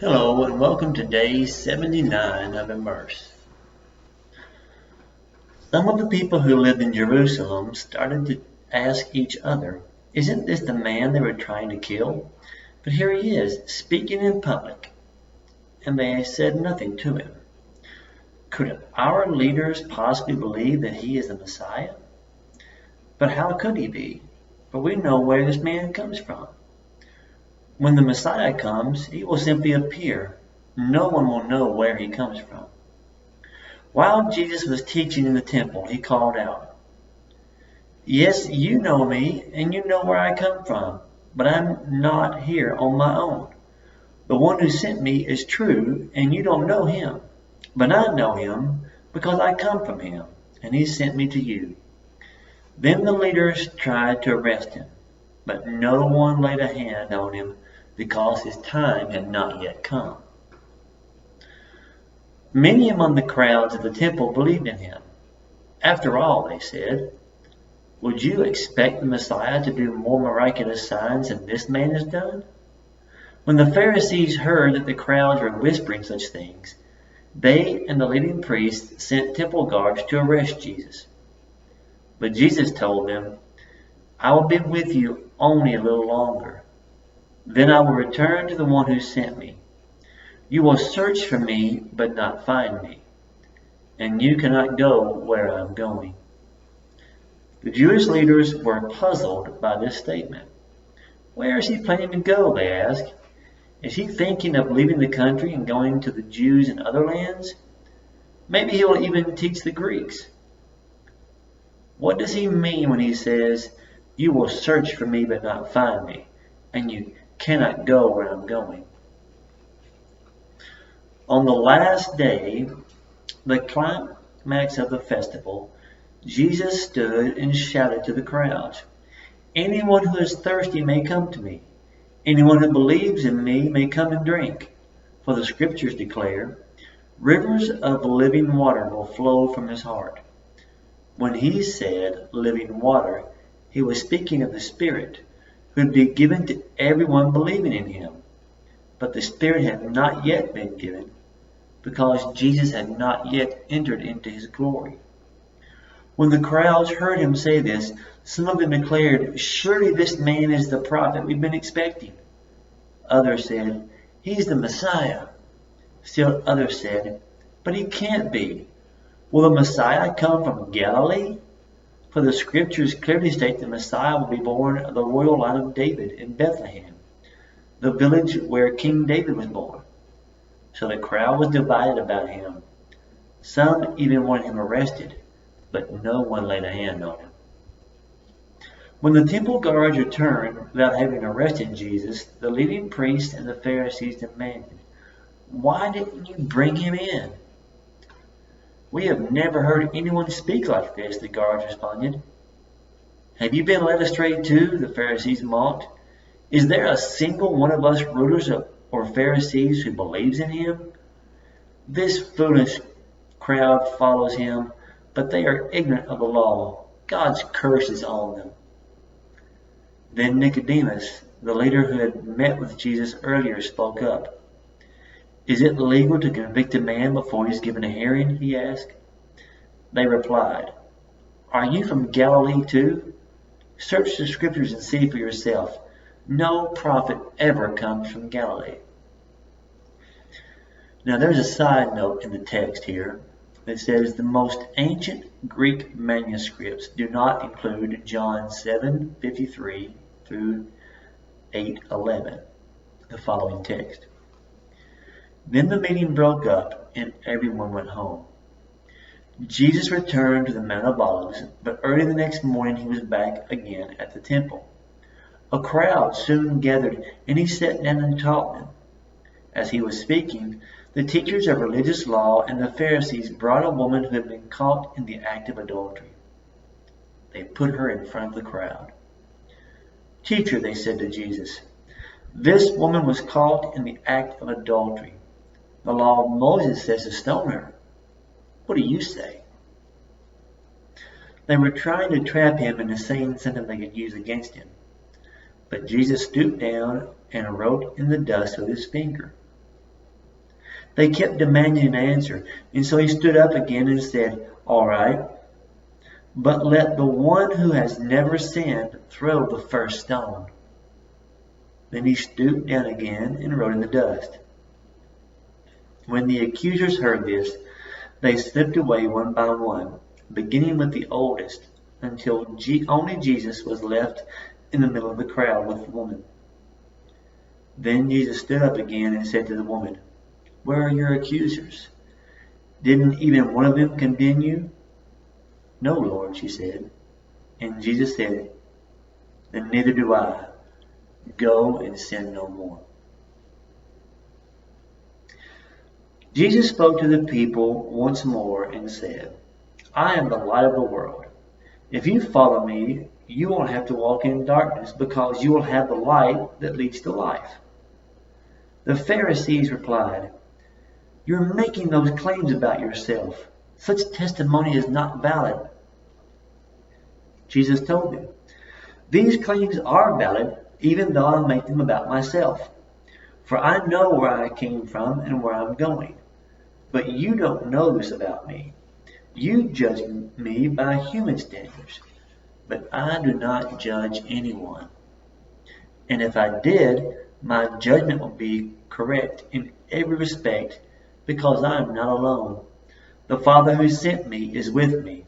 Hello and welcome to day 79 of Immerse. Some of the people who lived in Jerusalem started to ask each other, isn't this the man they were trying to kill? But here he is, speaking in public, and they said nothing to him. Could our leaders possibly believe that he is the Messiah? But how could he be? For we know where this man comes from. When the Messiah comes, he will simply appear. No one will know where he comes from. While Jesus was teaching in the temple, he called out, "Yes, you know me, and you know where I come from, but I'm not here on my own. The one who sent me is true, and you don't know him. But I know him because I come from him, and he sent me to you." Then the leaders tried to arrest him, but no one laid a hand on him because his time had not yet come. Many among the crowds at the temple believed in him. After all, they said, would you expect the Messiah to do more miraculous signs than this man has done? When the Pharisees heard that the crowds were whispering such things, they and the leading priests sent temple guards to arrest Jesus. But Jesus told them, "I will be with you only a little longer. Then I will return to the one who sent me. You will search for me, but not find me, and you cannot go where I am going." The Jewish leaders were puzzled by this statement. Where is he planning to go, they asked. Is he thinking of leaving the country and going to the Jews in other lands? Maybe he will even teach the Greeks. What does he mean when he says, "You will search for me but not find me, and you cannot go where I'm going"? On the last day, the climax of the festival, Jesus stood and shouted to the crowds, "Anyone who is thirsty may come to me. Anyone who believes in me may come and drink. For the scriptures declare, rivers of living water will flow from his heart." When he said living water, he was speaking of the Spirit, who would be given to everyone believing in him. But the Spirit had not yet been given, because Jesus had not yet entered into his glory. When the crowds heard him say this, some of them declared, "Surely this man is the prophet we've been expecting." Others said, "He's the Messiah." Still others said, "But he can't be. Will the Messiah come from Galilee? For the scriptures clearly state the Messiah will be born of the royal line of David in Bethlehem, the village where King David was born." So the crowd was divided about him. Some even wanted him arrested, but no one laid a hand on him. When the temple guards returned without having arrested Jesus, the leading priests and the Pharisees demanded, "Why didn't you bring him in?" "We have never heard anyone speak like this," the guards responded. "Have you been led astray too?" the Pharisees mocked. "Is there a single one of us rulers or Pharisees who believes in him? This foolish crowd follows him, but they are ignorant of the law. God's curse is on them." Then Nicodemus, the leader who had met with Jesus earlier, spoke up. "Is it legal to convict a man before he's given a hearing?" he asked. They replied, "Are you from Galilee too? Search the scriptures and see for yourself. No prophet ever comes from Galilee." Now there's a side note in the text here that says the most ancient Greek manuscripts do not include John 7:53 through 8:11, the following text. Then the meeting broke up and everyone went home. Jesus returned to the Mount of Olives, but early the next morning he was back again at the temple. A crowd soon gathered, and he sat down and taught them. As he was speaking, the teachers of religious law and the Pharisees brought a woman who had been caught in the act of adultery. They put her in front of the crowd. "Teacher," they said to Jesus, "this woman was caught in the act of adultery. The law of Moses says to stone her. What do you say?" They were trying to trap him into saying something they could use against him. But Jesus stooped down and wrote in the dust with his finger. They kept demanding an answer, and so he stood up again and said, "All right, but let the one who has never sinned throw the first stone." Then he stooped down again and wrote in the dust. When the accusers heard this, they slipped away one by one, beginning with the oldest, until only Jesus was left in the middle of the crowd with the woman. Then Jesus stood up again and said to the woman, "Where are your accusers? Didn't even one of them condemn you?" "No, Lord," she said. And Jesus said, "Then neither do I. Go and sin no more." Jesus spoke to the people once more and said, "I am the light of the world. If you follow me, you won't have to walk in darkness because you will have the light that leads to life." The Pharisees replied, "You're making those claims about yourself. Such testimony is not valid." Jesus told them, "These claims are valid even though I make them about myself. For I know where I came from and where I'm going. But you don't know this about me. You judge me by human standards, but I do not judge anyone. And if I did, my judgment would be correct in every respect because I am not alone. The Father who sent me is with me.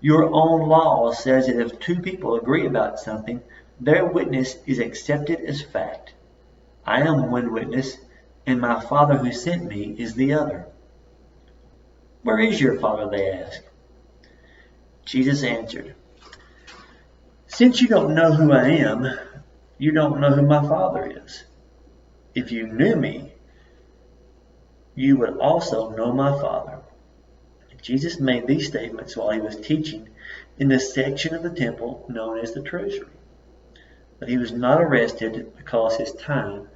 Your own law says that if two people agree about something, their witness is accepted as fact. I am one witness, and my Father who sent me is the other." "Where is your Father?" they asked. Jesus answered, "Since you don't know who I am, you don't know who my Father is. If you knew me, you would also know my Father." Jesus made these statements while he was teaching in the section of the temple known as the treasury. But he was not arrested because his time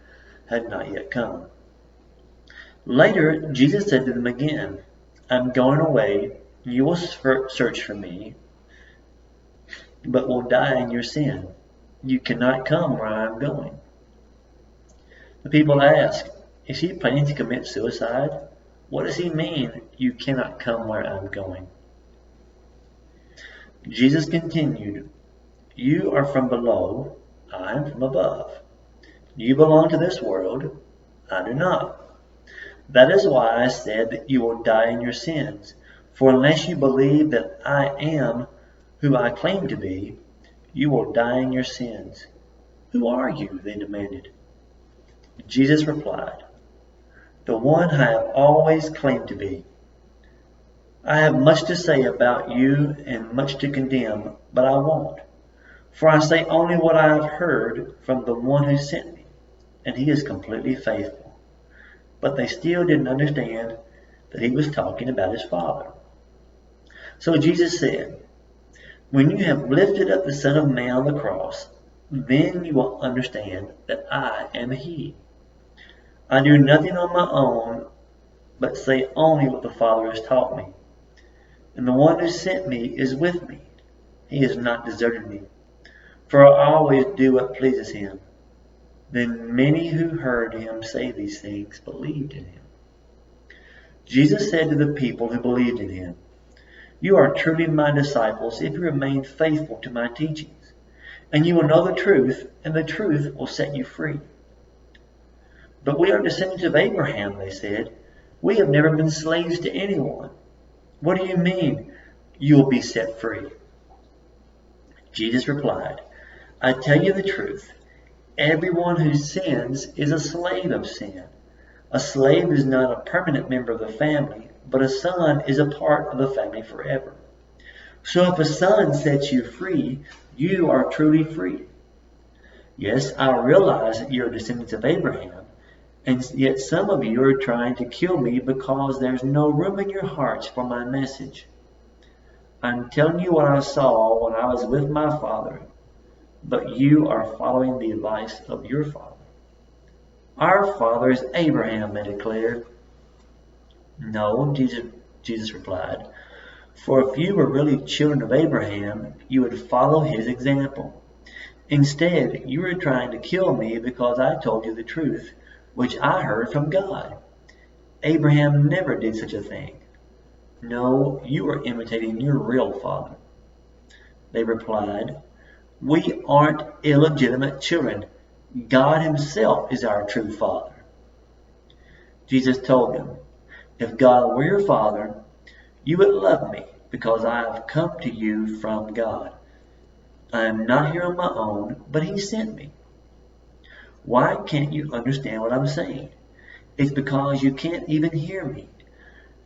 had not yet come. Later, Jesus said to them again, "I'm going away. You will search for me, but will die in your sin. You cannot come where I am going." The people asked, "Is he planning to commit suicide? What does he mean, you cannot come where I am going?" Jesus continued, "You are from below, I am from above. You belong to this world, I do not. That is why I said that you will die in your sins. For unless you believe that I am who I claim to be, you will die in your sins." "Who are you?" they demanded. Jesus replied, "The one I have always claimed to be. I have much to say about you and much to condemn, but I won't. For I say only what I have heard from the one who sent me, and he is completely faithful." But they still didn't understand that he was talking about his Father. So Jesus said, "When you have lifted up the Son of Man on the cross, then you will understand that I am he. I do nothing on my own, but say only what the Father has taught me. And the one who sent me is with me. He has not deserted me, for I always do what pleases him." Then many who heard him say these things believed in him. Jesus said to the people who believed in him, "You are truly my disciples if you remain faithful to my teachings, and you will know the truth, and the truth will set you free." "But we are descendants of Abraham," they said. "We have never been slaves to anyone. What do you mean, you will be set free?" Jesus replied, "I tell you the truth. Everyone who sins is a slave of sin. A slave is not a permanent member of the family, but a son is a part of the family forever. So if a son sets you free, you are truly free. Yes, I realize that you're descendants of Abraham, and yet some of you are trying to kill me because there's no room in your hearts for my message. I'm telling you what I saw when I was with my Father, but you are following the advice of your father." "Our father is Abraham," they declared. "No," Jesus replied, "for if you were really children of Abraham, you would follow his example. Instead, you are trying to kill me because I told you the truth, which I heard from God. Abraham never did such a thing. No, you are imitating your real father." They replied, "We aren't illegitimate children. God himself is our true father." Jesus told them, "If God were your father, you would love me because I have come to you from God. I am not here on my own, but he sent me. Why can't you understand what I'm saying? It's because you can't even hear me.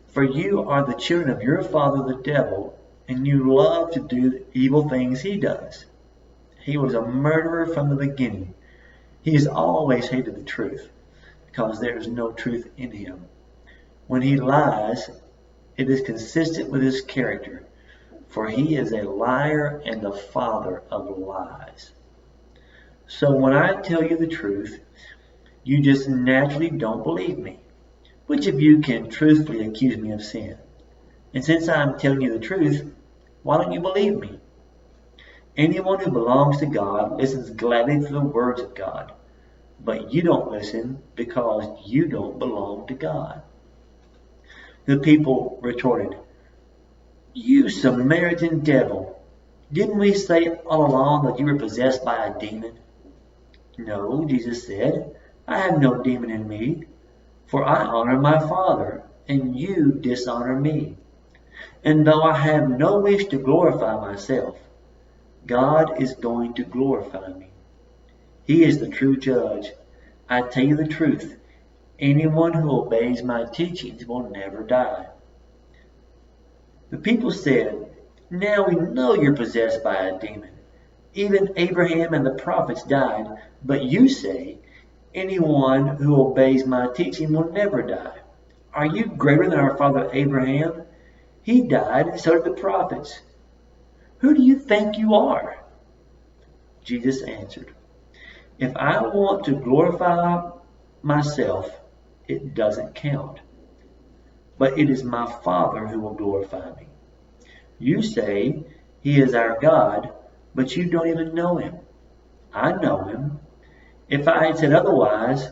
For you are the children of your father the devil, and you love to do the evil things he does. He was a murderer from the beginning. He has always hated the truth, because there is no truth in him. When he lies, it is consistent with his character, for he is a liar and the father of lies. So when I tell you the truth, you just naturally don't believe me. Which of you can truthfully accuse me of sin? And since I am telling you the truth, why don't you believe me? Anyone who belongs to God listens gladly to the words of God, but you don't listen because you don't belong to God." The people retorted, "You Samaritan devil, didn't we say all along that you were possessed by a demon?" "No," Jesus said, "I have no demon in me, for I honor my Father, and you dishonor me. And though I have no wish to glorify myself, God is going to glorify me. He is the true judge. I tell you the truth, anyone who obeys my teachings will never die." The people said, "Now we know you're possessed by a demon. Even Abraham and the prophets died, but you say, anyone who obeys my teaching will never die. Are you greater than our father Abraham? He died, and so did the prophets. Who do you think you are?" Jesus answered, "If I want to glorify myself, it doesn't count. But it is my Father who will glorify me. You say he is our God, but you don't even know him. I know him. If I had said otherwise,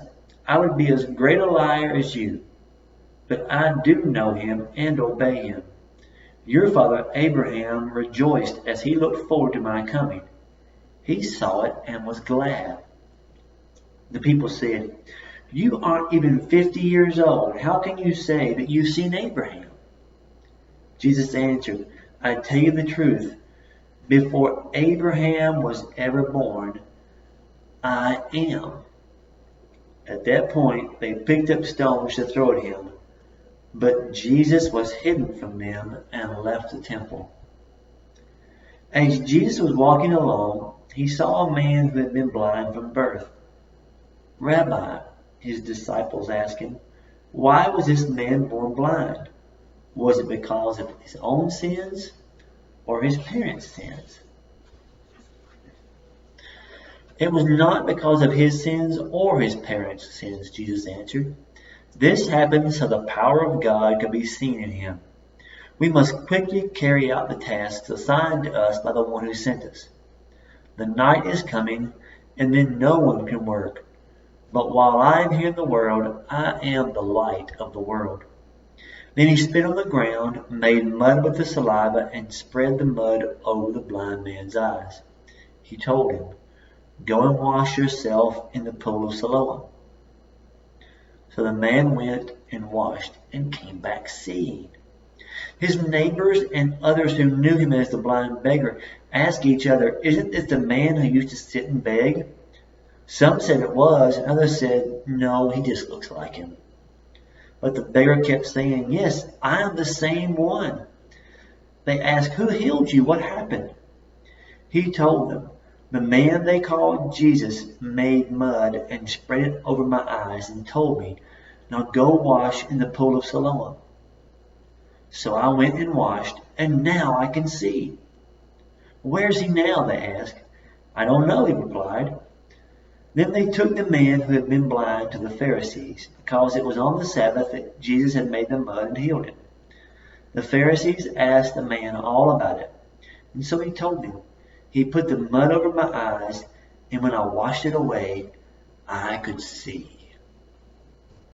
I would be as great a liar as you. But I do know him and obey him. Your father Abraham rejoiced as he looked forward to my coming. He saw it and was glad." The people said, "You aren't even 50 years old. How can you say that you've seen Abraham?" Jesus answered, "I tell you the truth. Before Abraham was ever born, I am." At that point, they picked up stones to throw at him. But Jesus was hidden from them and left the temple. As Jesus was walking along, he saw a man who had been blind from birth. "Rabbi," his disciples asked him, "why was this man born blind? Was it because of his own sins or his parents' sins?" "It was not because of his sins or his parents' sins," Jesus answered. "This happened so the power of God could be seen in him. We must quickly carry out the tasks assigned to us by the one who sent us. The night is coming, and then no one can work. But while I am here in the world, I am the light of the world." Then he spit on the ground, made mud with the saliva, and spread the mud over the blind man's eyes. He told him, "Go and wash yourself in the pool of Siloam." So the man went and washed and came back seeing. His neighbors and others who knew him as the blind beggar asked each other, "Isn't this the man who used to sit and beg?" Some said it was, and others said, "No, he just looks like him." But the beggar kept saying, "Yes, I am the same one." They asked, "Who healed you? What happened?" He told them, "The man they called Jesus made mud and spread it over my eyes and told me, 'Now go wash in the pool of Siloam.' So I went and washed, and now I can see." "Where's he now?" they asked. "I don't know," he replied. Then they took the man who had been blind to the Pharisees, because it was on the Sabbath that Jesus had made the mud and healed him. The Pharisees asked the man all about it, and so he told them, "He put the mud over my eyes, and when I washed it away, I could see."